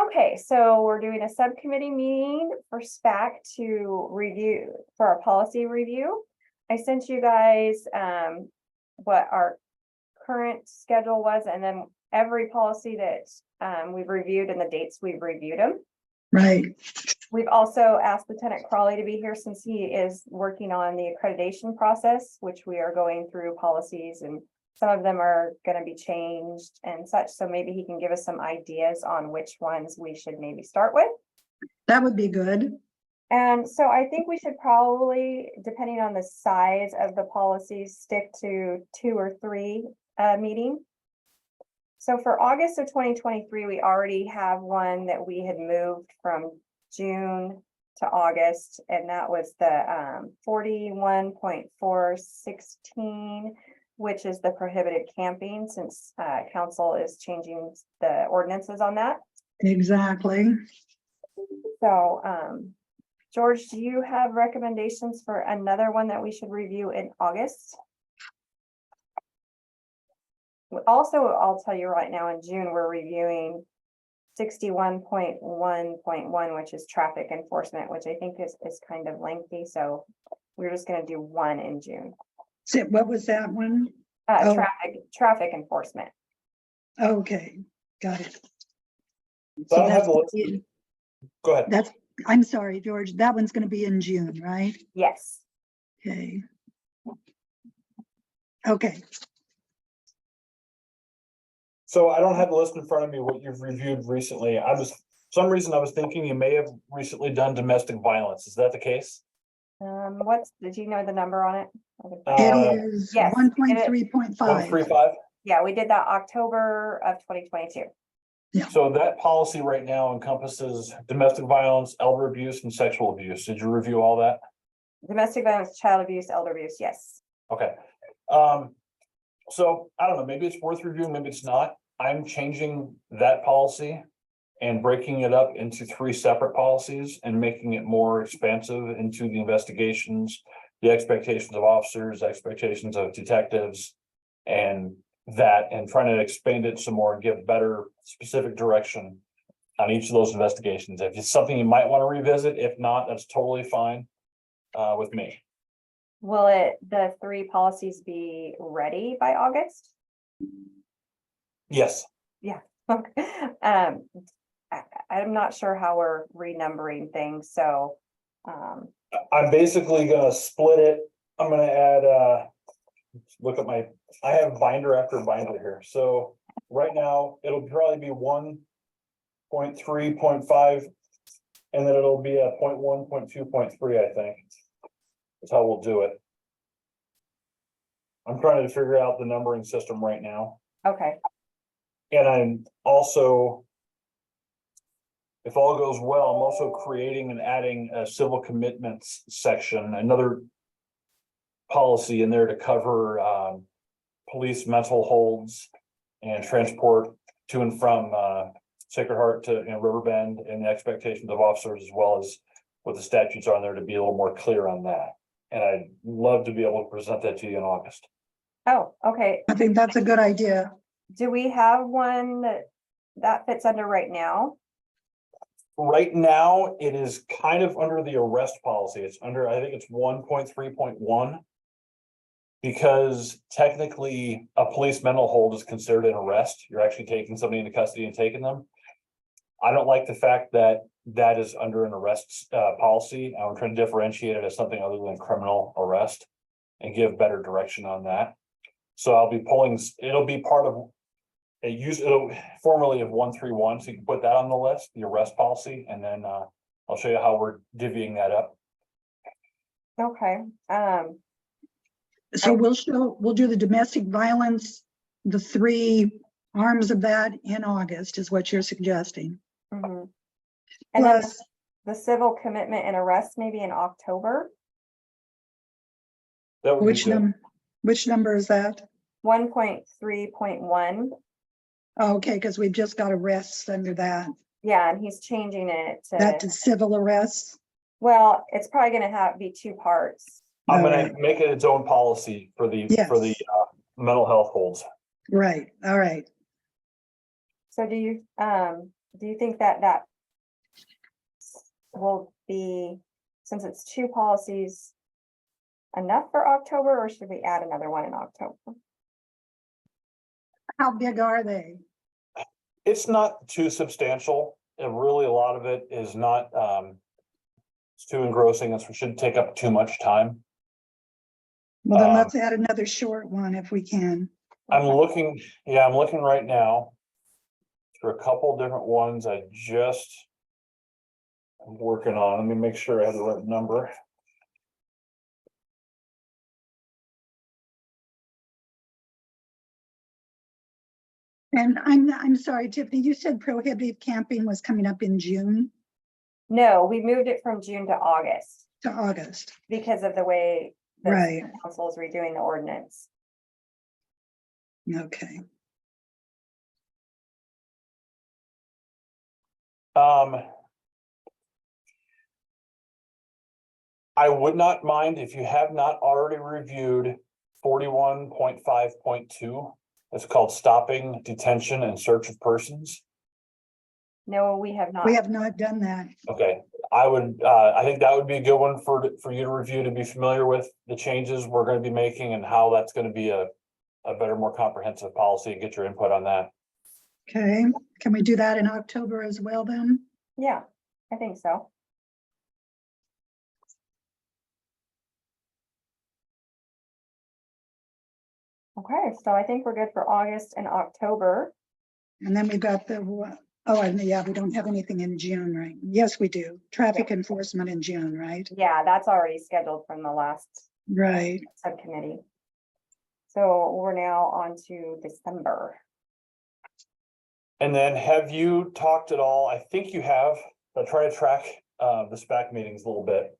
Okay, so we're doing a subcommittee meeting for SPAC to review, for our policy review. I sent you guys what our current schedule was, and then every policy that we've reviewed and the dates we've reviewed them. Right. We've also asked Lieutenant Crawley to be here since he is working on the accreditation process, which we are going through policies, and some of them are going to be changed and such. So maybe he can give us some ideas on which ones we should maybe start with. That would be good. And so I think we should probably, depending on the size of the policies, stick to 2 or 3 meetings. So for August of 2023, we already have one that we had moved from June to August, and that was the 41.416, which is the prohibited camping, since council is changing the ordinances on that. Exactly. So George, do you have recommendations for another one that we should review in August? Also, I'll tell you right now, in June, we're reviewing 61.1.1, which is traffic enforcement, which I think is kind of lengthy. So we're just going to do one in June. So what was that one? Traffic enforcement. Okay, got it. So So I have that's, Go ahead. I'm sorry, George, that one's going to be in June, right? Yes. Okay. Okay, So I don't have the list in front of me, what you've reviewed recently. For some reason I was thinking you may have recently done domestic violence. Is that the case? Did you know the number on it? it is yes, 1.3.5. 135? Yeah, we did that October of 2022. So that policy right now encompasses domestic violence, elder abuse, and sexual abuse. Did you review all that? Domestic violence, child abuse, elder abuse, yes. Okay. So I don't know, maybe it's worth reviewing, maybe it's not. I'm changing that policy and breaking it up into 3 separate policies and making it more expansive into the investigations, the expectations of officers, expectations of detectives, and trying to expand it some more and give better specific direction on each of those investigations. If it's something you might want to revisit, if not, that's totally fine with me. Will the 3 policies be ready by August? Yes. Yeah. I'm not sure how we're renumbering things, so. I'm basically gonna split it. I'm gonna add, look at I have binder after binder here. So right now, it'll probably be 1.3, 0.5, and then it'll be a 0.1, 0.2, 0.3, I think. That's how we'll do it. I'm trying to figure out the numbering system right now. Okay. And I'm also, if all goes well, I'm also creating and adding a civil commitments section, another policy in there to cover police mental holds and transport to and from Sacred Heart to Riverbend, and the expectations of officers, as well as what the statutes are in there, to be a little more clear on that. And I'd love to be able to present that to you in August. Oh, okay. I think that's a good idea. Do we have one that fits under right now? Right now, it is kind of under the arrest policy. It's under, I think it's 1.3.1. Because technically a police mental hold is considered an arrest. You're actually taking somebody into custody and taking them. I don't like the fact that that is under an arrest policy. I'm trying to differentiate it as something other than criminal arrest and give better direction on that. So I'll be pulling, it'll be part of it'll formerly of 131. So you can put that on the list, the arrest policy, and then I'll show you how we're divvying that up. Okay. So we'll do the domestic violence, the 3 arms of that in August is what you're suggesting. Mm-hmm. And then Plus, the civil commitment and arrest maybe in October. That would be good. which number is that? 1.3.1. Okay, because we've just got arrests under that. Yeah, and he's changing it That to civil arrests. well, it's probably going to be 2 parts. I'm All gonna right. make it its own policy for the Yes. mental health holds. Right, all right. So do you, do you think that that will be, since it's two policies, enough for October, or should we add another one in October? How big are they? It's not too substantial. And really, a lot of it is not, it's too engrossing and should take up too much time. Well, then Um, let's add another short one if we can. I'm looking right now for a couple different ones. I'm working on. Let me make sure I have the right number. And I'm sorry, Tiffany, you said prohibited camping was coming up in June No, we moved it from June to August to August. because of the way the Right. council is redoing the ordinance. Okay. I would not mind if you have not already reviewed 41.5.2. It's called stopping, detention, and search of persons. No, we have not. We have not done that. Okay, I think that would be a good one for you to review, to be familiar with the changes we're gonna be making and how that's gonna be a better, more comprehensive policy, and get your input on that. Okay, can we do that in October as well then? Yeah, I think so. Okay, so I think we're good for August and October. And then we've got and yeah, we don't have anything in June, right? Yes, we do. Traffic enforcement in June, right? Yeah, that's already scheduled from the last Right. subcommittee. So we're now on to December. And then have you talked at all? I think you have, but try to track the SPAC meetings a little bit.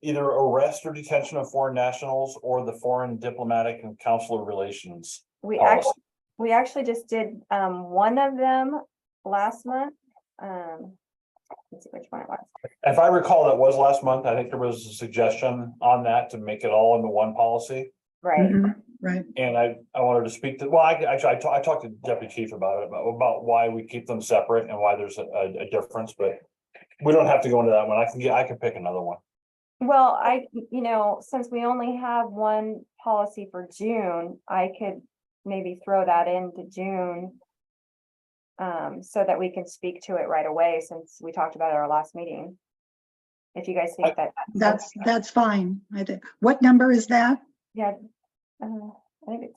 Either arrest or detention of foreign nationals or the foreign diplomatic and consular relations. We policy. actually just did one of them last month. Let's see which one it was. If I recall, that was last month. I think there was a suggestion on that to make it all into one policy. Right. Mhm, right. And I wanted to speak to, well, I talked to Deputy Chief about it, about why we keep them separate and why there's a difference, but we don't have to go into that one. I can pick another one. Well, since we only have one policy for June, I could maybe throw that into June. So that we can speak to it right away, since we talked about it at our last meeting. If you guys think That's fine. I think. What number is that? yeah, I think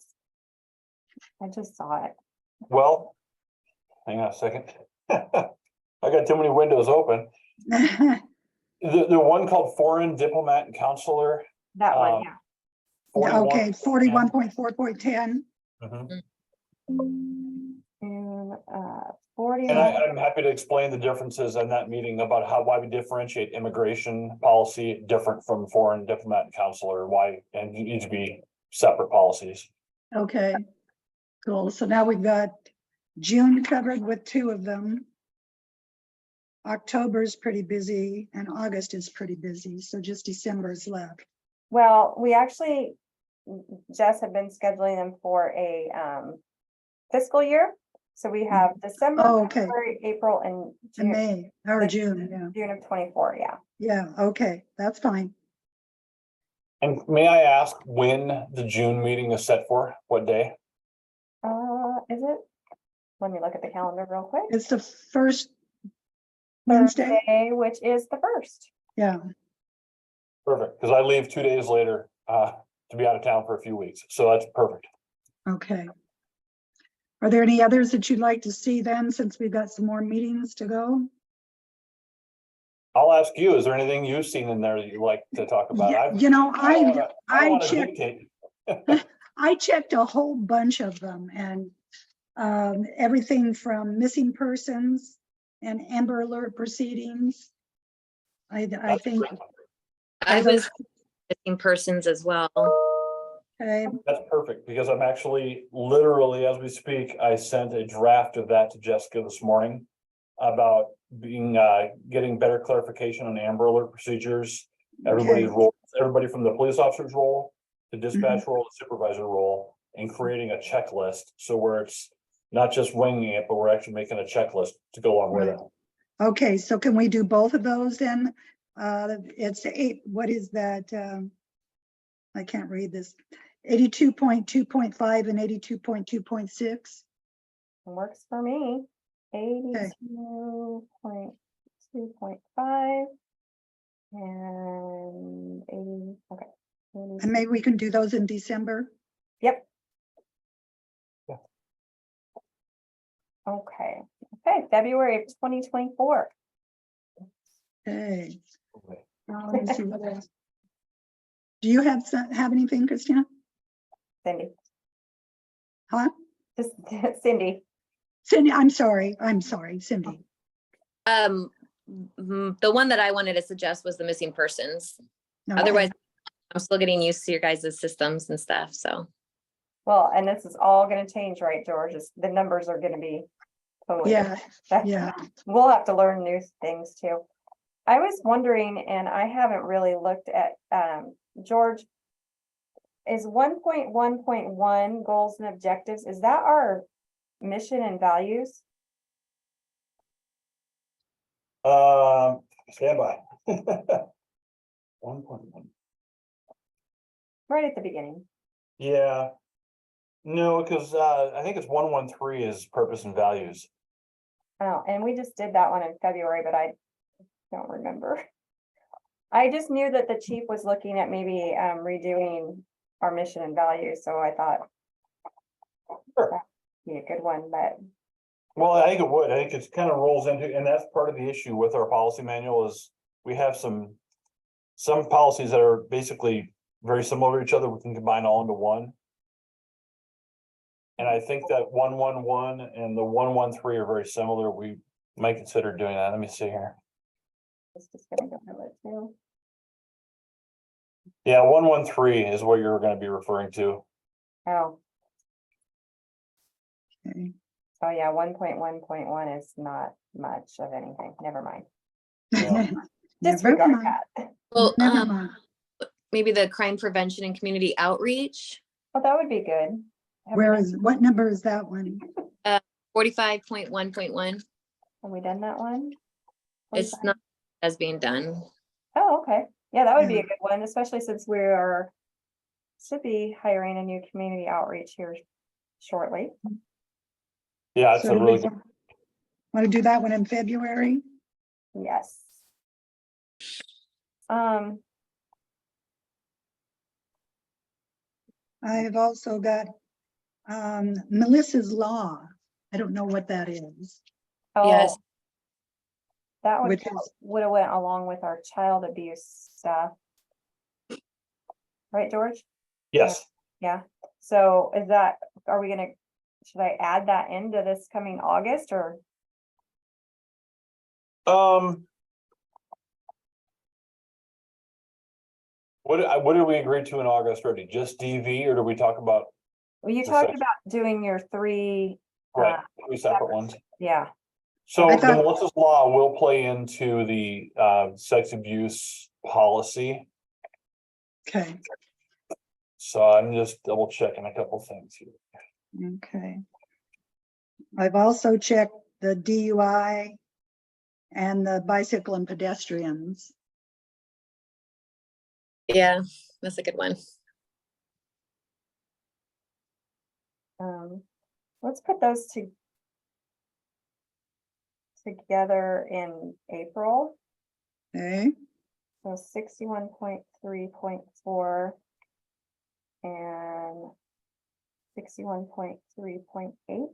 I just saw it. Well, hang on a second. I got too many windows open. The one called foreign diplomat and consular. That one, yeah. 41. Okay, 41.4.10. Mhm. And 40. And I'm happy to explain the differences in that meeting about why we differentiate immigration policy different from foreign diplomat and consular, and you need to be separate policies. Okay, cool. So now we've got June covered with two of them. October's pretty busy and August is pretty busy. So just December's left. Well, we actually, Jess had been scheduling them for a fiscal year. So we have December, Oh, okay. February, April, and In June, May or June, yeah. June of 24, yeah. Yeah, okay, that's fine. And may I ask when the June meeting is set for? What day? Is it? Let me look at the calendar real quick. It's the first Wednesday. Thursday, which is the 1st. Yeah, Perfect, because I leave 2 days later to be out of town for a few weeks. So that's perfect. okay. Are there any others that you'd like to see then, since we've got some more meetings to go? I'll ask you, is there anything you've seen in there that you'd like to talk about? Yeah, I checked a whole bunch of them, and everything from missing persons and Amber Alert proceedings. I think. I was missing persons as well. Okay, That's perfect, because I'm actually literally, as we speak, I sent a draft of that to Jessica this morning about getting better clarification on Amber Alert procedures, everybody's role, everybody from the police officer's role, the dispatch role, the supervisor role, and creating a checklist. So where it's not just winging it, but we're actually making a checklist to go along with it. Okay, so can we do both of those then? It's what is that? I can't read this. 82.2.5 and 82.2.6. Works for me. 82.2.5 and 80, okay. And maybe we can do those in December. Yep. Yeah. Okay, February of 2024. Okay. Let me see what else. Do you have anything, Christina? Cindy, Huh? just Cindy. Cindy, I'm sorry, Cindy. The one that I wanted to suggest was the missing persons. Okay. Otherwise, I'm still getting used to your guys' systems and stuff, so. Well, and this is all gonna change, right, George? The numbers are gonna be totally. Yeah, different. yeah. We'll have to learn new things too. I was wondering, and I haven't really looked at, George, is 1.1.1 goals and objectives, is that our mission and values? Stand by. 1.1. Right at the beginning. Yeah. No, because I think it's 113 is purpose and values. Oh, and we just did that one in February, but I don't remember. I just knew that the chief was looking at maybe redoing our mission and values, so I thought Sure. that'd be a good one, but Well, I think it would. I think it kind of rolls into, and that's part of the issue with our policy manual is we have some policies that are basically very similar to each other. We can combine all into one. And I think that 111 and the 113 are very similar. We might consider doing that. Let me see here. it's just gonna go over it too. Yeah, 113 is what you're going to be referring to. Oh, Okay. oh yeah, 1.1.1 is not much of anything, never mind. Yeah. Never Disregard mind. that. Well, Never mind. maybe the crime prevention and community outreach, Well, that would be good. Have we Where done- is, what number is that one? 45.1.1. Have we done that one? It's 45? not as being done. Oh, okay. Yeah, that would be Yeah. a good one, especially since we are should be hiring a new community outreach here shortly. Yeah, it's So a do really we good. want to do that one in February? Yes. Um, I have also got Melissa's Law. I don't know what that is. oh, Yes. that Which is, would have went along with our child abuse stuff. Right, George? Yes. Yeah. So is that, are we gonna, should I add that into this coming August or? What did we agree to in August already? Just DV, or do we talk about, Well, you The talked section. about doing your three, right, 3 separate ones? yeah, So I the thought- Melissa's Law will play into the sex abuse policy. okay, So I'm just double checking a couple things here. okay. I've also checked the DUI and the bicycle and pedestrians. Yeah, that's a good one. let's put those together in April. Okay, So 61.3.4 and 61.3.8.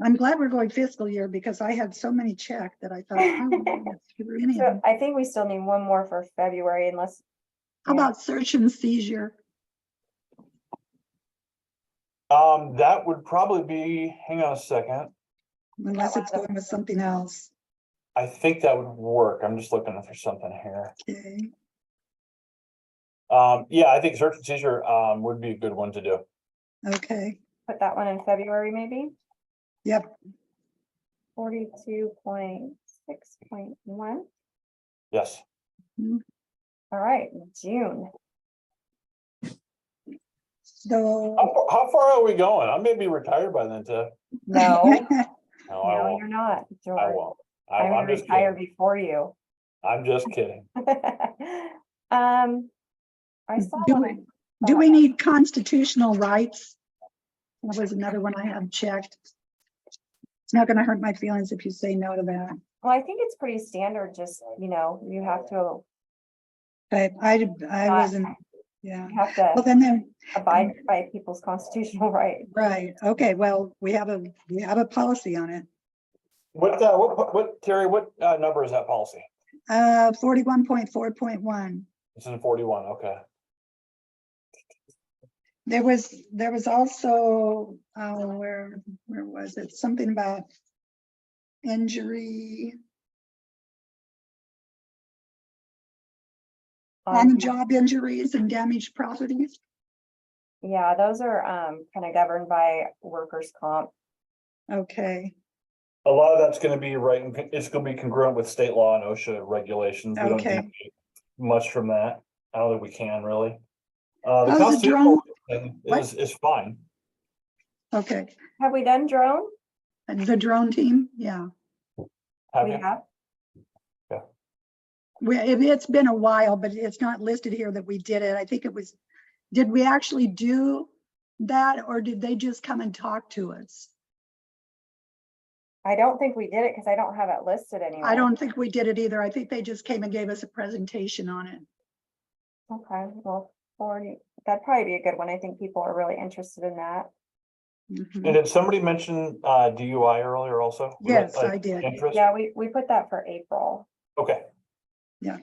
I'm glad we're going fiscal year because I had so many checked that I thought, I don't know through any of So them. I think we still need one more for February unless, How yeah. about search and seizure? That would probably be, hang on a second. Unless it's going with something else. I think that would work. I'm just looking for something here. Okay, Yeah, I think search and seizure would be a good one to do. okay, put that one in February maybe. yep, 42.6.1. Yes. All right, June. So, How far are we going? I may be retired by then, too. No, No, I no, won't. you're not, I George. won't. I'm I'm gonna just retire kidding. before you. I'm just kidding. I saw do one. we, do we need constitutional rights? That was another one I had checked. It's not gonna hurt my feelings if you say no to that. Well, I think it's pretty standard, just, you have to, But I wasn't, yeah. you have Well, to then, abide by people's constitutional right. right, okay, well, we have a policy on it. Terry, what number is that policy? 41.4.1. It's in 41, okay. There was also, where was it? Something about injury, on-job injuries and damaged properties. Yeah, those are kind of governed by workers' comp. Okay, A lot of that's gonna be right, it's gonna be congruent with state law and OSHA regulations. We don't Okay. deviate much from that. I don't think we can really. The How's the constitutional thing What? is fine. okay. Have we done drone? And the drone team, yeah. Have We you? have. It's been a while, but it's not listed here that we did it. I think it was, did we actually do that or did they just come and talk to us? I don't think we did it because I don't have it listed anywhere. I don't think we did it either. I think they just came and gave us a presentation on it. Okay, well, 40, that'd probably be a good one. I think people are really interested in that. Mhm. And did somebody mention DUI earlier also? Was that, Yes, like, I did. Interest? Yeah, we put that for April. Okay. Yeah.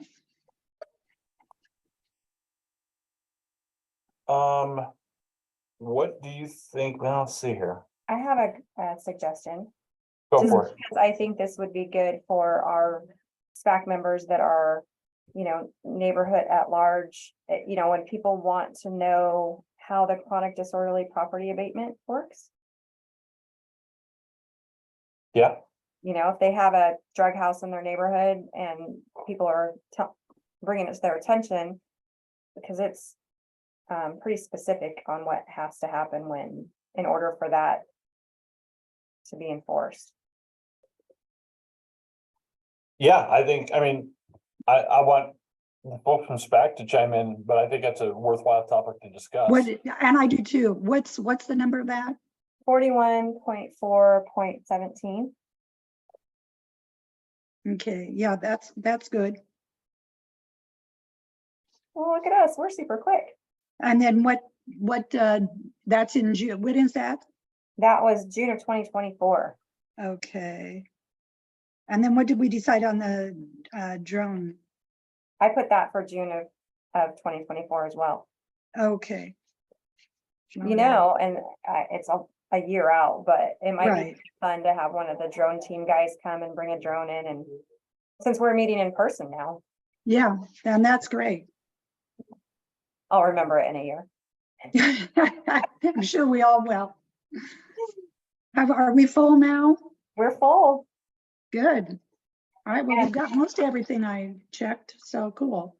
What do you think? Well, let's see here. I have a suggestion. Go Just for it. because I think this would be good for our SPAC members that are, neighborhood at large. When people want to know how the chronic disorderly property abatement works. Yeah, If they have a drug house in their neighborhood and people are bringing it to their attention, because it's pretty specific on what has to happen in order for that to be enforced. yeah, I want the folks from SPAC to chime in, but I think that's a worthwhile topic to discuss. And I do too. What's the number of that? 41.4.17. Okay, yeah, that's good. Well, look at us, we're super quick. And then what that's in June. When is that? That was June of 2024. Okay. And then what did we decide on the drone? I put that for June of 2024 as well. Okay. And it's a year out, but it might Right. be fun to have one of the drone team guys come and bring a drone in, and since we're meeting in person now, Yeah, and that's great. I'll remember it in a year. I'm sure we all will. Are we full now? We're full. Good. All right, well, Yeah. we've got most everything I checked, so cool.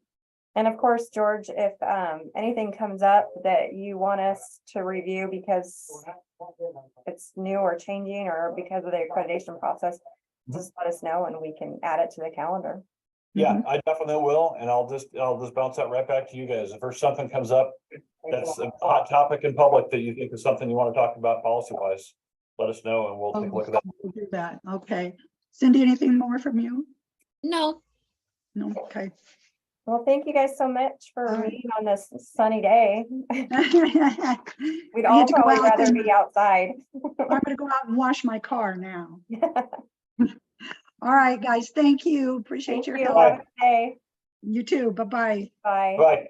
And of course, George, if anything comes up that you want us to review because it's new or changing or because of the accreditation process, just let us know and we can add it to the calendar. Yeah, Mhm. I definitely will, and I'll just bounce that right back to you guys. If there's something comes up that's a hot topic in public that you think is something you want to talk about policy wise, let us know and we'll take a look at that. We'll do that, okay. Cindy, anything more from you? No, No, okay. Well, thank you guys so much for All right. meeting on this sunny day. We'd I all had to go probably out rather and- be outside. I'm gonna go out and wash my car now. All right, guys, thank you. Appreciate Thank your you. help. Have a good day. You too, bye-bye. Bye. Bye.